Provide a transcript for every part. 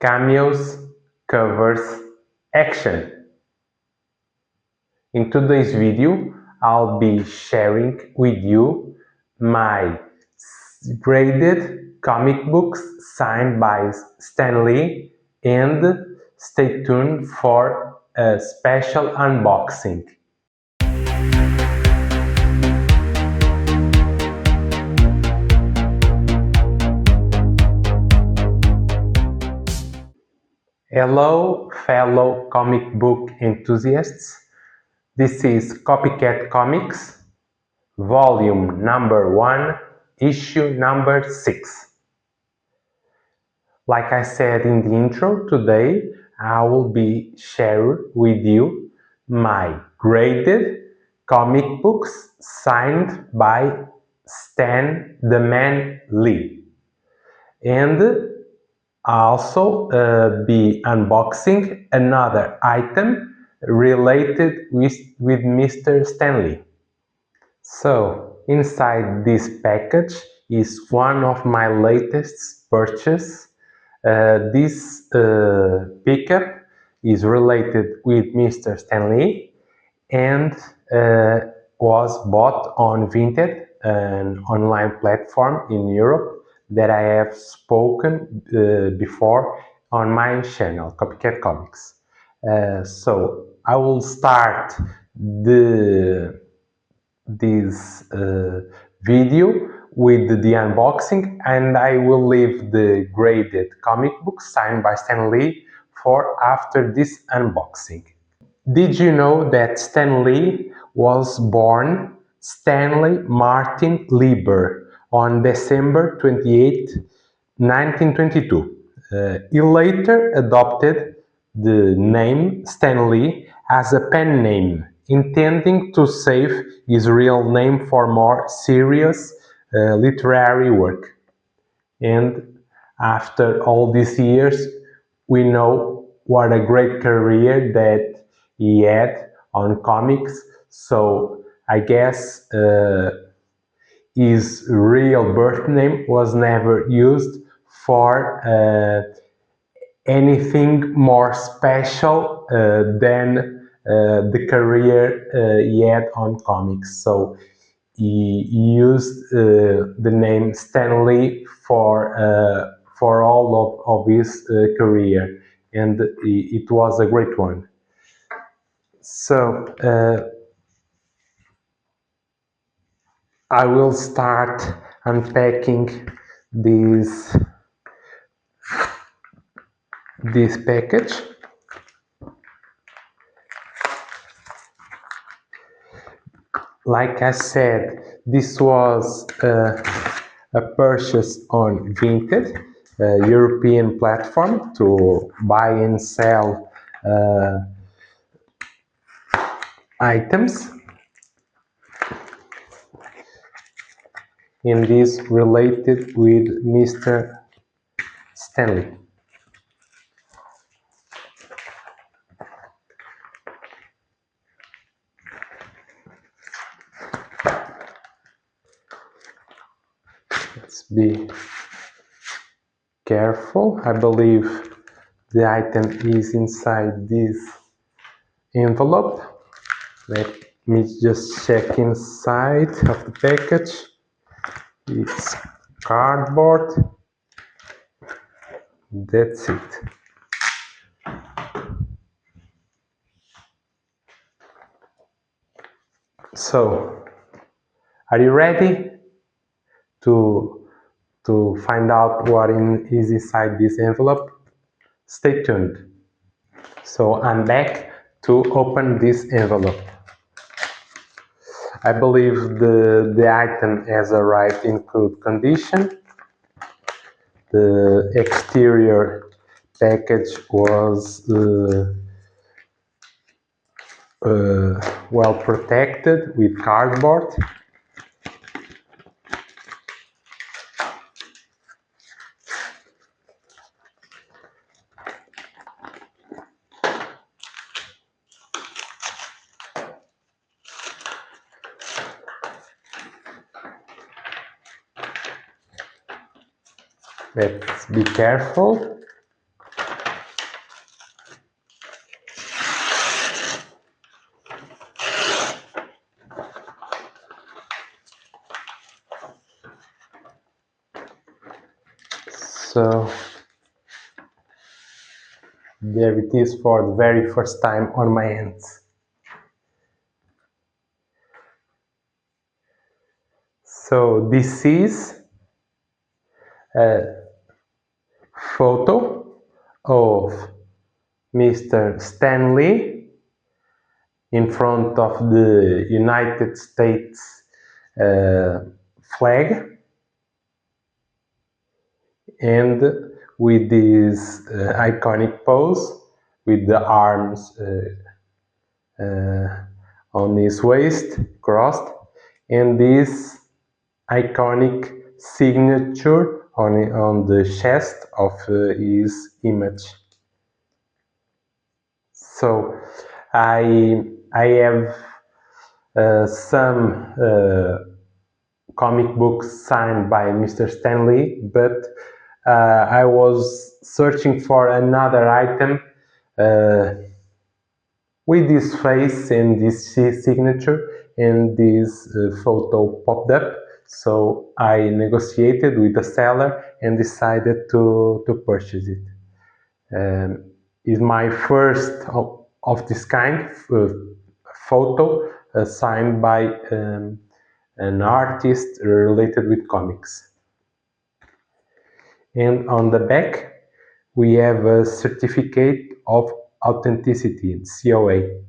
Cameos covers action. In today's video, I'll be sharing with you my graded comic books signed by Stan Lee, and stay tuned for a special unboxing. Hello, fellow comic book enthusiasts. This is Copycat Comics, volume number 1, issue number 6. Like I said in the intro, today I will be sharing with you my graded comic books signed by Stan the Man Lee. And also be unboxing another item related with Mr. Stan Lee. So inside this package is one of my latest purchases. This pickup is related with Mr. Stan Lee and was bought on Vinted, an online platform in Europe that I have spoken before on my channel, Copycat Comics. So I will start this video with the unboxing, and I will leave the graded comic book signed by Stan Lee for after this unboxing. Did you know that Stan Lee was born Stanley Martin Lieber on December 28, 1922? He later adopted the name Stan Lee as a pen name, intending to save his real name for more serious literary work. And after all these years, we know what a great career that he had on comics. So I guess his real birth name was never used for anything more special than the career he had on comics. So he used the name Stan Lee for all of his career, and it was a great one. So I will start unpacking this package. Like I said, this was a purchase on Vinted, a European platform to buy and sell items. And this related with Mr. Stan Lee. Let's be careful. I believe the item is inside this envelope. Let me just check inside of the package. It's cardboard. That's it. So, are you ready to find out what is inside this envelope? Stay tuned. So I'm back to open this envelope. I believe the item has arrived in good condition. The exterior package was well protected with cardboard. Let's be careful. There it is for the very first time on my hands. So this is a photo of Mr. Stanley in front of the United States flag, and with this iconic pose with the arms on his waist crossed, and this iconic signature on the chest of his image. So I have some comic books signed by Mr. Stanley, but I was searching for another item with this face and this signature, and this photo popped up. So I negotiated with the seller and decided to purchase it. It's my first of this kind photo signed by an artist related with comics. And on the back we have a certificate of authenticity, COA.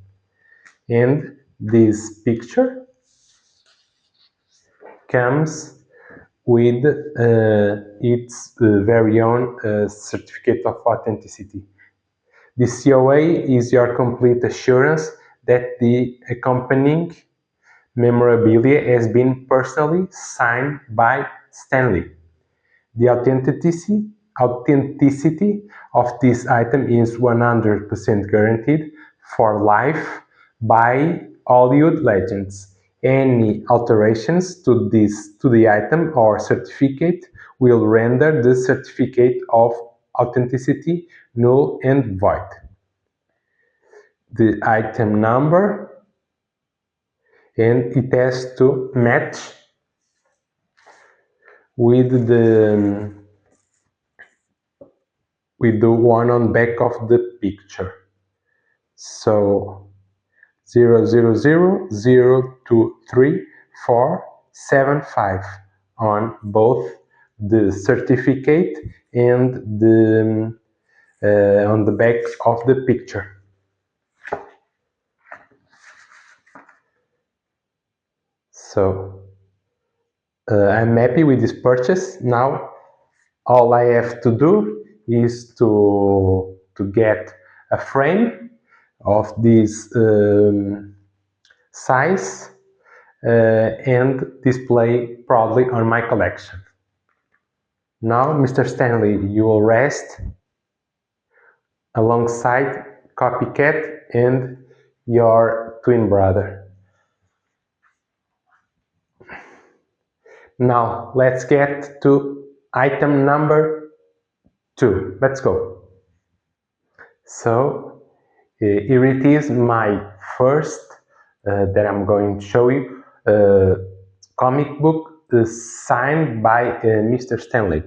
And this picture comes with its very own certificate of authenticity. The COA is your complete assurance that the accompanying memorabilia has been personally signed by Stanley. The authenticity of this item is 100% guaranteed for life by Hollywood legends. Any alterations to the item or certificate will render the certificate of authenticity null and void. The item number, and it has to match with the one on back of the picture. So 000023475 on both the certificate and the on the back of the picture. So I'm happy with this purchase. Now all I have to do is to get a frame of this size and display proudly on my collection. Now, Mr. Stanley, you will rest alongside Copycat and your twin brother. Now, let's get to item number 2. Let's go. So, here it is, my first that I'm going to show you comic book signed by Mr. Stanley.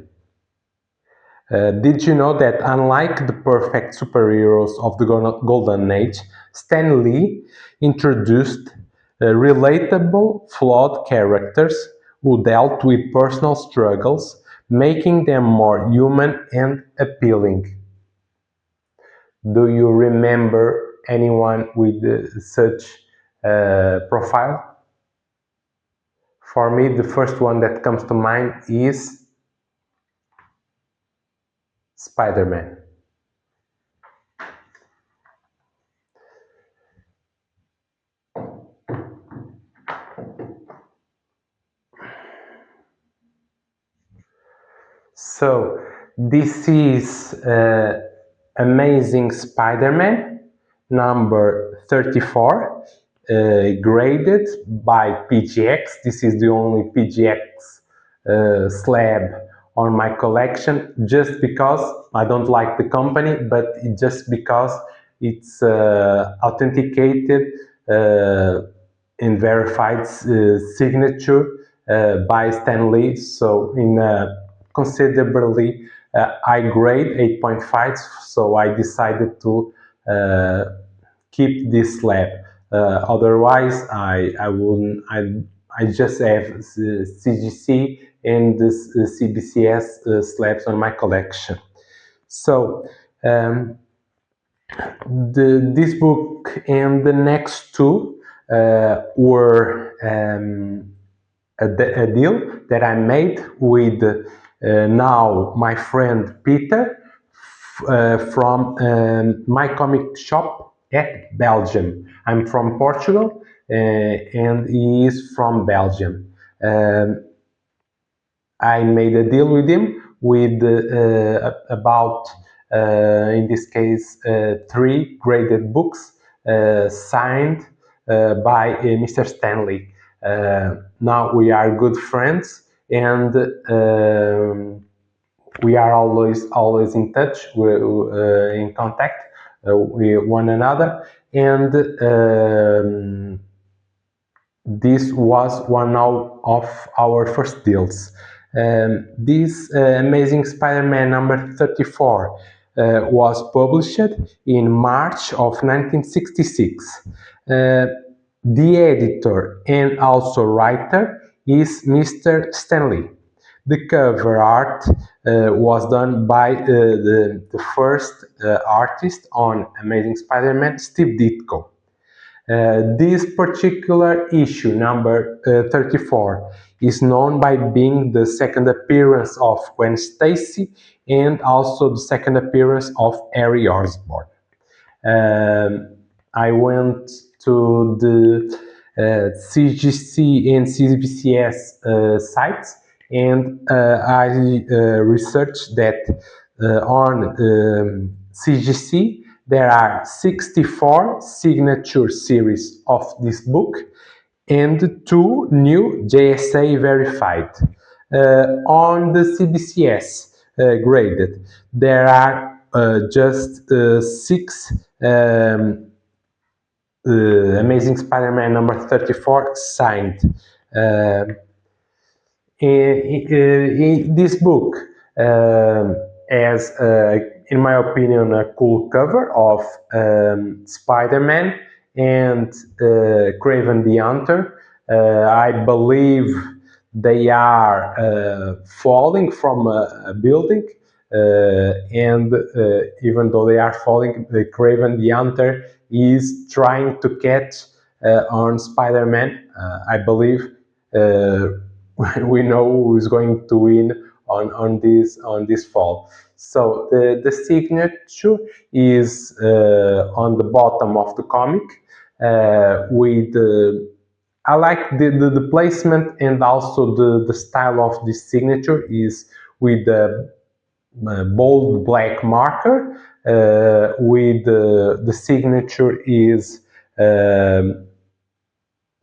Did you know that unlike the perfect superheroes of the Golden Age, Stan Lee introduced relatable, flawed characters who dealt with personal struggles, making them more human and appealing? Do you remember anyone with such profile? For me, the first one that comes to mind is Spider-Man. So this is Amazing Spider-Man number 34, graded by PGX. This is the only PGX slab on my collection, just because I don't like the company, but just because it's authenticated and verified signature by Stan Lee, so in a considerably I grade 8.5, so I decided to keep this slab. Otherwise, I wouldn't. I just have the CGC and the CBCS slabs on my collection. So this book and the next two were a deal that I made with now my friend Peter from my comic shop at Belgium. I'm from Portugal and he is from Belgium. I made a deal with him with about, in this case, three graded books signed by Mr. Stanley. Now we are good friends and we are always in touch, in contact with one another, and this was one of our first deals. This Amazing Spider-Man number 34 was published in March of 1966. The editor and also writer is Mr. Stanley. The cover art was done by the first artist on Amazing Spider-Man, Steve Ditko. This particular issue, number 34, is known by being the second appearance of Gwen Stacy and also the second appearance of Harry Osborn. I went to the CGC and CBCS sites and I researched that on CGC there are 64 signature series of this book and 2 new JSA verified. On the CBCS graded, there are just 6 Amazing Spider-Man number 34 signed. This book has, in my opinion, a cool cover of Spider-Man and Kraven the Hunter. I believe they are falling from a building, and even though they are falling, Kraven the Hunter is trying to catch on Spider-Man. I believe we know who is going to win on this fall. So the signature is on the bottom of the comic with I like the placement and also the style of this signature is with the bold black marker with the signature is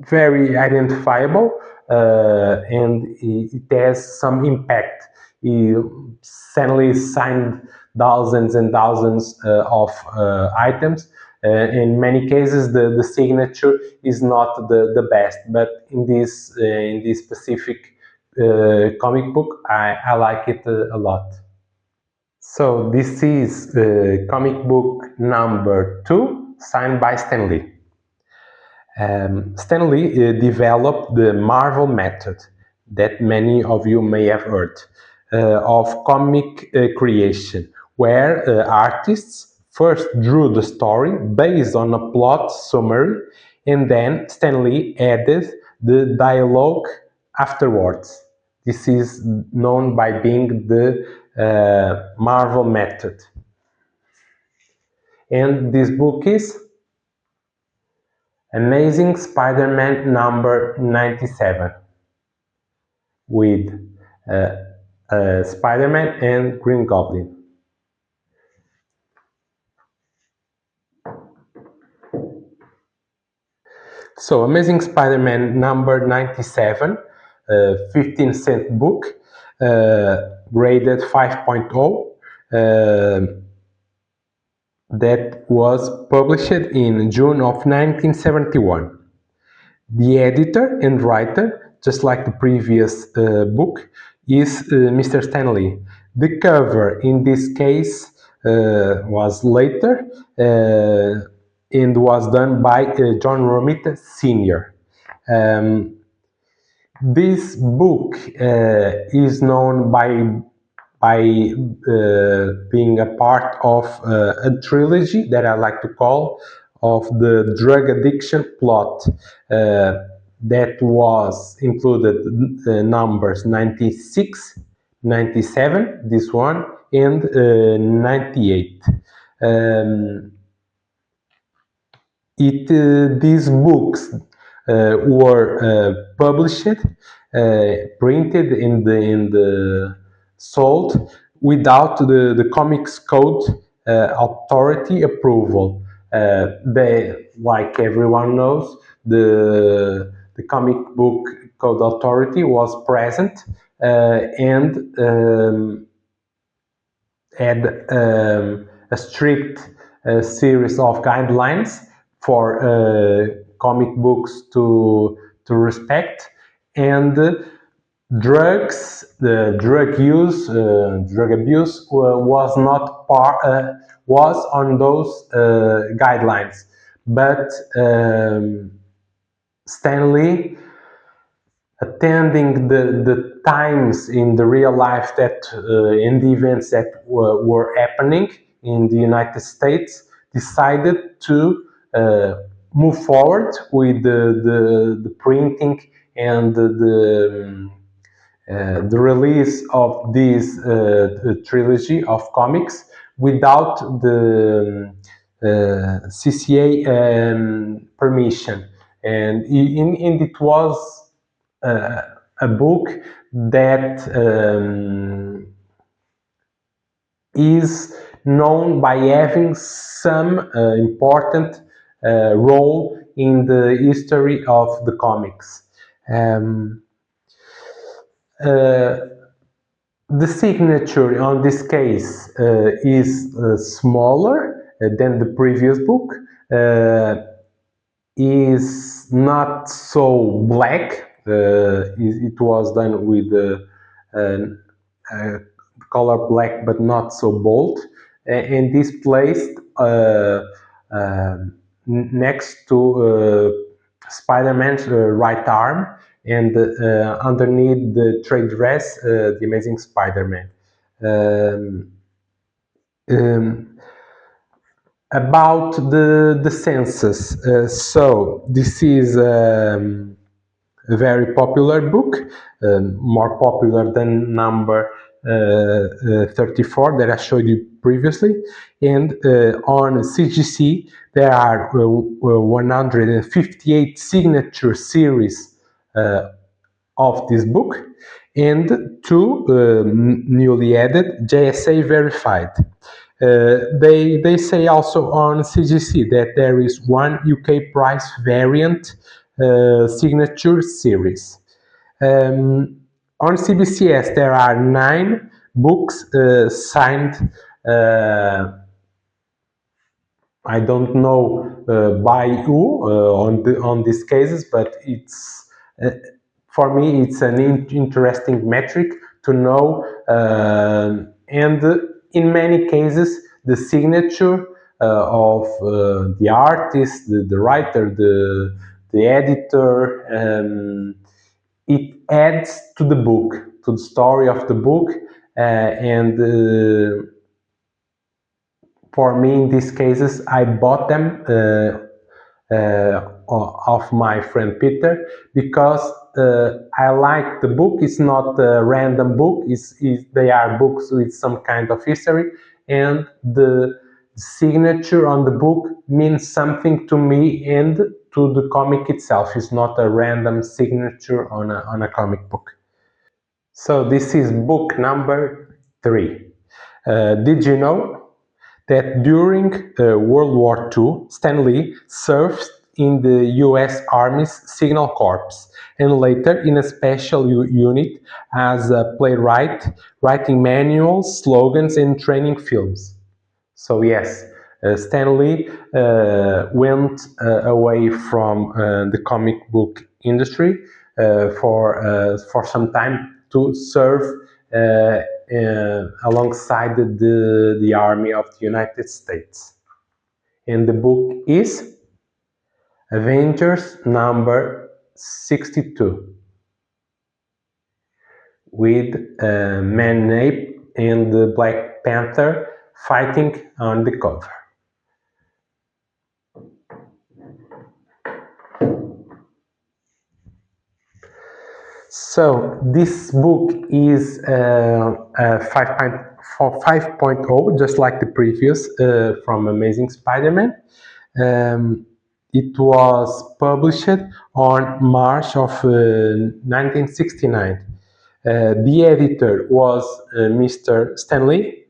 very identifiable and it has some impact. He suddenly signed thousands and thousands of items. In many cases, the signature is not the best, but in this specific comic book, I like it a lot. So this is comic book number 2, signed by Stan Lee. Stan Lee developed the Marvel method that many of you may have heard of comic creation, where artists first drew the story based on a plot summary and then Stan Lee added the dialogue afterwards. This is known by being the Marvel method. And this book is Amazing Spider-Man number 97 with Spider-Man and Green Goblin. So Amazing Spider-Man number 97, 15-cent book, graded 5.0, that was published in June of 1971. The editor and writer, just like the previous book, is Mr. Stan Lee. The cover in this case was later and was done by John Romita Sr. Um, this book is known by being a part of a trilogy that I like to call of the drug addiction plot that was included numbers 96, 97, this one, and 98. Um, these books were published, printed in the sold without the Comics Code authority approval. They, like everyone knows, the Comic Book Code Authority was present and had a strict series of guidelines for comic books to respect, and the drug use, drug abuse was not was on those guidelines, but Stanley, attending the times in the real life that in the events that were happening in the United States, decided to move forward with the printing and the release of this trilogy of comics without the CCA permission, and it was a book that is known by having some important role in the history of the comics. The signature on this case is smaller than the previous book, is not so black. It was done with color black, but not so bold, and is placed next to Spider-Man's right arm, and underneath the trade dress, the Amazing Spider-Man. About the census, so this is a very popular book, more popular than number 34 that I showed you previously, and on CGC there are 158 signature series of this book, and two newly added JSA verified. They say also on CGC that there is one UK price variant signature series. On CBCS there are 9 books signed. I don't know by who on these cases, but it's for me it's an interesting metric to know, and in many cases the signature of the artist, the writer, the editor, it adds to the book, to the story of the book, and for me, in these cases, I bought them of my friend Peter because I like the book. It's not a random book. They are books with some kind of history, and the signature on the book means something to me and to the comic itself. It's not a random signature on a comic book. So this is book number 3. Did you know that during World War II, Stan Lee served in the US Army's Signal Corps and later in a special unit as a playwright, writing manuals, slogans, and training films? So yes, Stan Lee went away from the comic book industry for some time to serve alongside the Army of the United States. And the book is Avengers number 62, with Man-Ape and the Black Panther fighting on the cover. So this book is 5.0, just like the previous from Amazing Spider-Man. It was published on March of 1969. The editor was Mr. Stanley.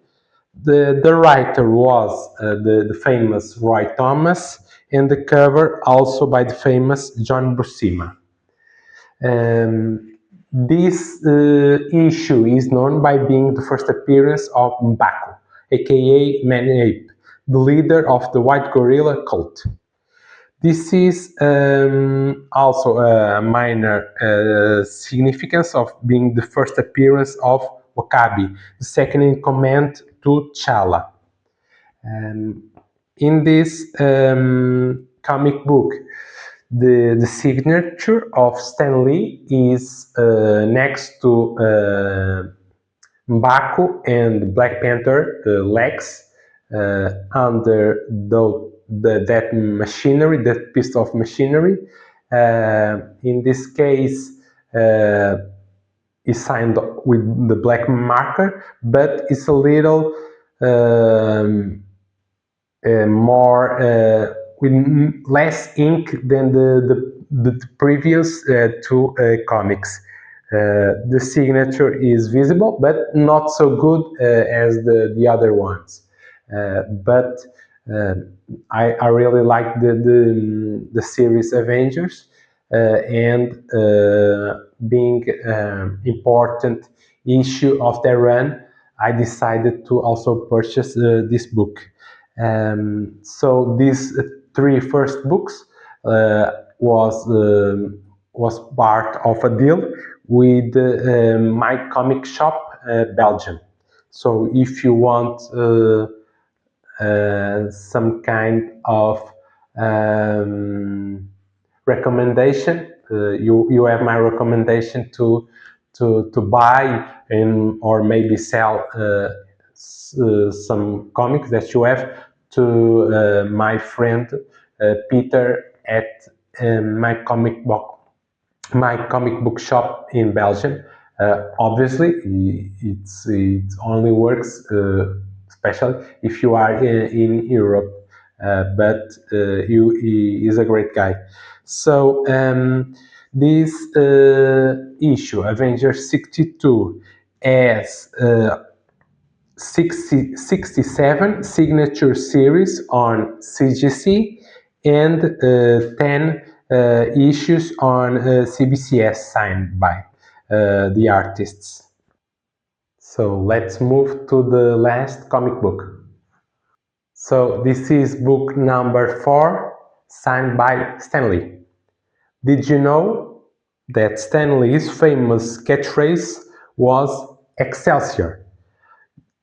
The writer was the famous Roy Thomas, and the cover also by the famous John Buscema. This issue is known by being the first appearance of M'Baku, aka Man-Ape, the leader of the White Gorilla cult. This is also a minor significance of being the first appearance of Wakabi, the second in command to T'Challa. In this comic book, the signature of Stan Lee is next to M'Baku and Black Panther legs under that machinery, that piece of machinery. In this case, is signed with the black marker, but it's a little more with less ink than the previous two comics. The signature is visible, but not so good as the other ones. But I really like the series Avengers, and being important issue of their run, I decided to also purchase this book. So these three first books was part of a deal with My Comic Shop Belgium. So if you want some kind of recommendation, you have my recommendation to buy and or maybe sell some comics that you have to my friend Peter at my comic book shop in Belgium. Obviously, it only works, especially if you are in Europe. But he is a great guy. So this issue, Avengers 62, has 67 signature series on CGC and 10 issues on CBCS signed by the artists. So let's move to the last comic book. So this is book number 4, signed by Stan Lee. Did you know that Stan Lee's famous catchphrase was Excelsior?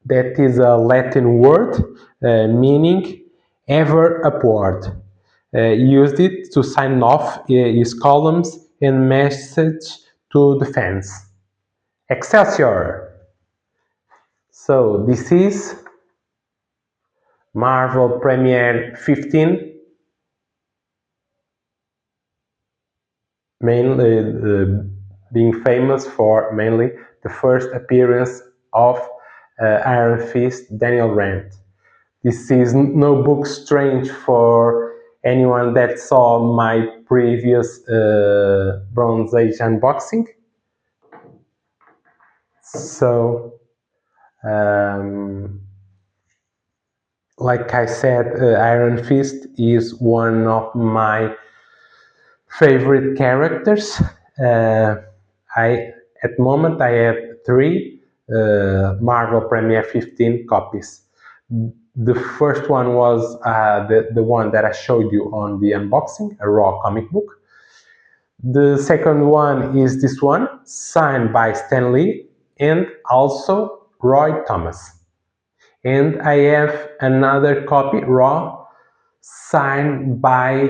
That is a Latin word meaning ever upward. He used it to sign off his columns and message to the fans. Excelsior! So this is Marvel Premiere 15, mainly being famous for mainly the first appearance of Iron Fist Daniel Rand. This is no book strange for anyone that saw my previous Bronze Age unboxing. So, like I said, Iron Fist is one of my favorite characters. At the moment I have 3 Marvel Premiere 15 copies. The first one was the one that I showed you on the unboxing, a raw comic book. The second one is this one, signed by Stan Lee, and also Roy Thomas. And I have another copy, raw, signed by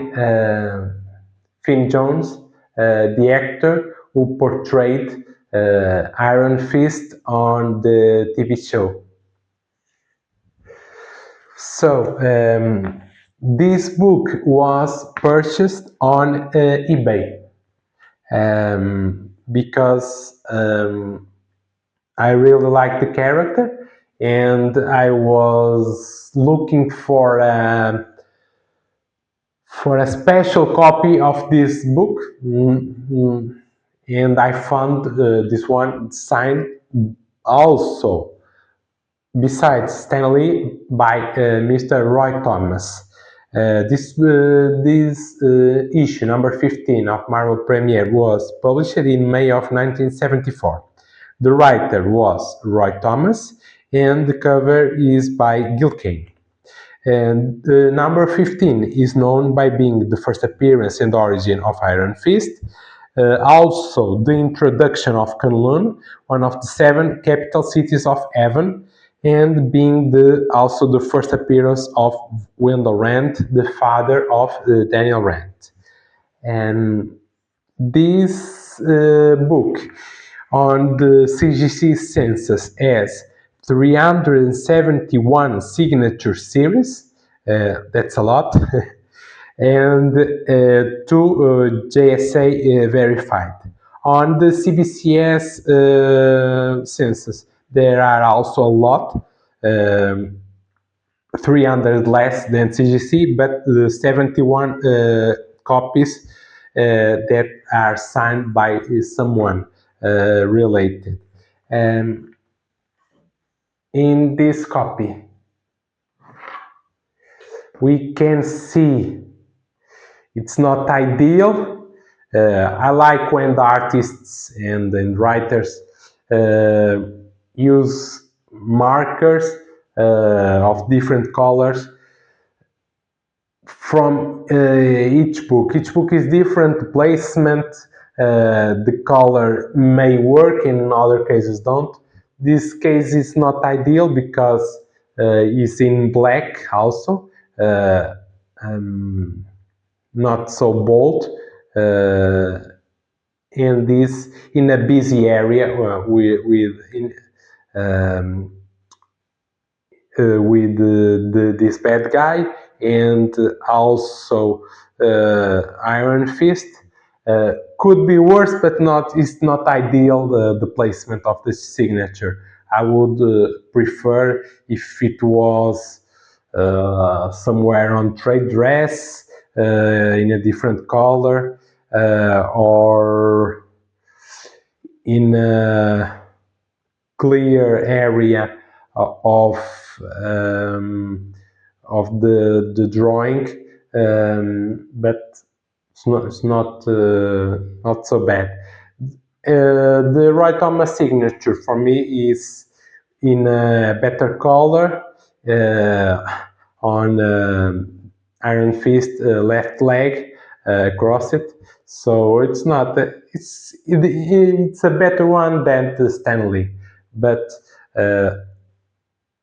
Finn Jones, the actor who portrayed Iron Fist on the TV show. So, this book was purchased on eBay because I really like the character, and I was looking for a special copy of this book, and I found this one signed also, besides Stanley, by Mr. Roy Thomas. This issue, number 15 of Marvel Premiere, was published in May of 1974. The writer was Roy Thomas, and the cover is by Gil Kane. And number 15 is known by being the first appearance and origin of Iron Fist, also the introduction of Kunlun, one of the 7 capital cities of Heaven, and being also the first appearance of Wendell Rand, the father of Daniel Rand. And this book on the CGC census has 371 signature series, that's a lot, and 2 JSA verified. On the CBCS census, there are also a lot, 300 less than CGC, but 71 copies that are signed by someone related. In this copy, we can see it's not ideal. I like when the artists and writers use markers of different colors from each book. Each book is different placement. The color may work, in other cases don't. This case is not ideal because it's in black also, not so bold, and this in a busy area with this bad guy, and also Iron Fist. Could be worse, but it's not ideal, the placement of the signature. I would prefer if it was somewhere on trade dress, in a different color, or in a clear area of the drawing, but it's not so bad. The Roy Thomas signature for me is in a better color on Iron Fist left leg across it. So it's not it's a better one than the Stanley, but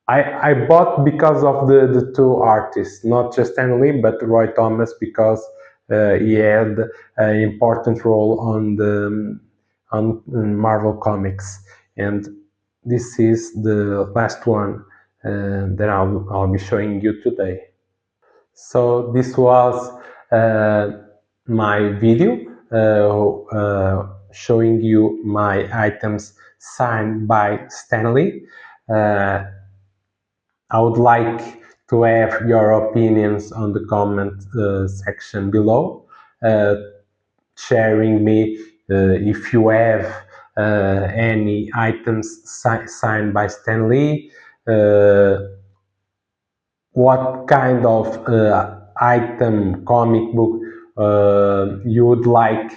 I bought because of the 2 artists, not just Stanley, but Roy Thomas, because he had an important role on Marvel Comics, and this is the last one that I'll be showing you today. So this was my video showing you my items signed by Stanley. I would like to have your opinions on the comment section below, sharing me if you have any items signed by Stan Lee, what kind of item, comic book you would like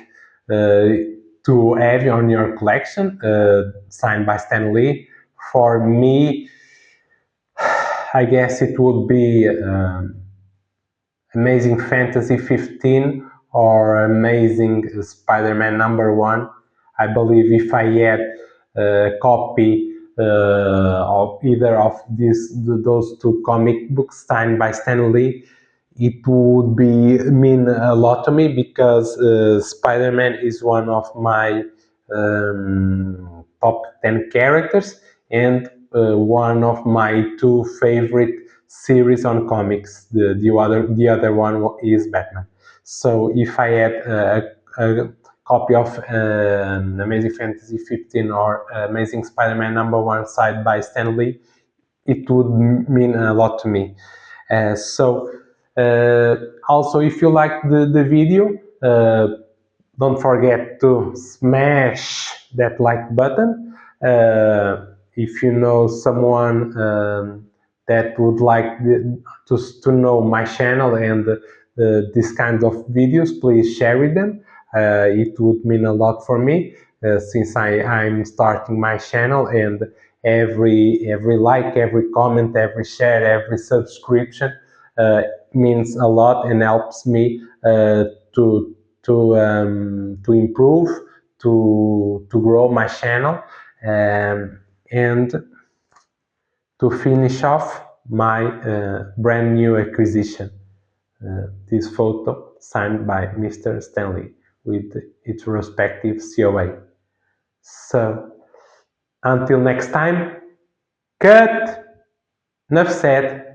to have on your collection, signed by Stan Lee. For me, I guess it would be Amazing Fantasy 15 or Amazing Spider-Man #1. I believe if I had a copy of either of those two comic books signed by Stan Lee, it would be mean a lot to me because Spider-Man is one of my top 10 characters and one of my two favorite series on comics. The other one is Batman. So if I had a copy of Amazing Fantasy 15 or Amazing Spider-Man #1 side by Stan Lee, it would mean a lot to me. So also, if you like the video, don't forget to smash that like button. If you know someone that would like to know my channel and this kind of videos, please share with them. It would mean a lot for me since I'm starting my channel, and every like, every comment, every share, every subscription uh, means a lot and helps me to improve, to grow my channel, and to finish off my brand new acquisition. This photo signed by Mr. Stanley with its respective COA. So until next time, cut. Enough said.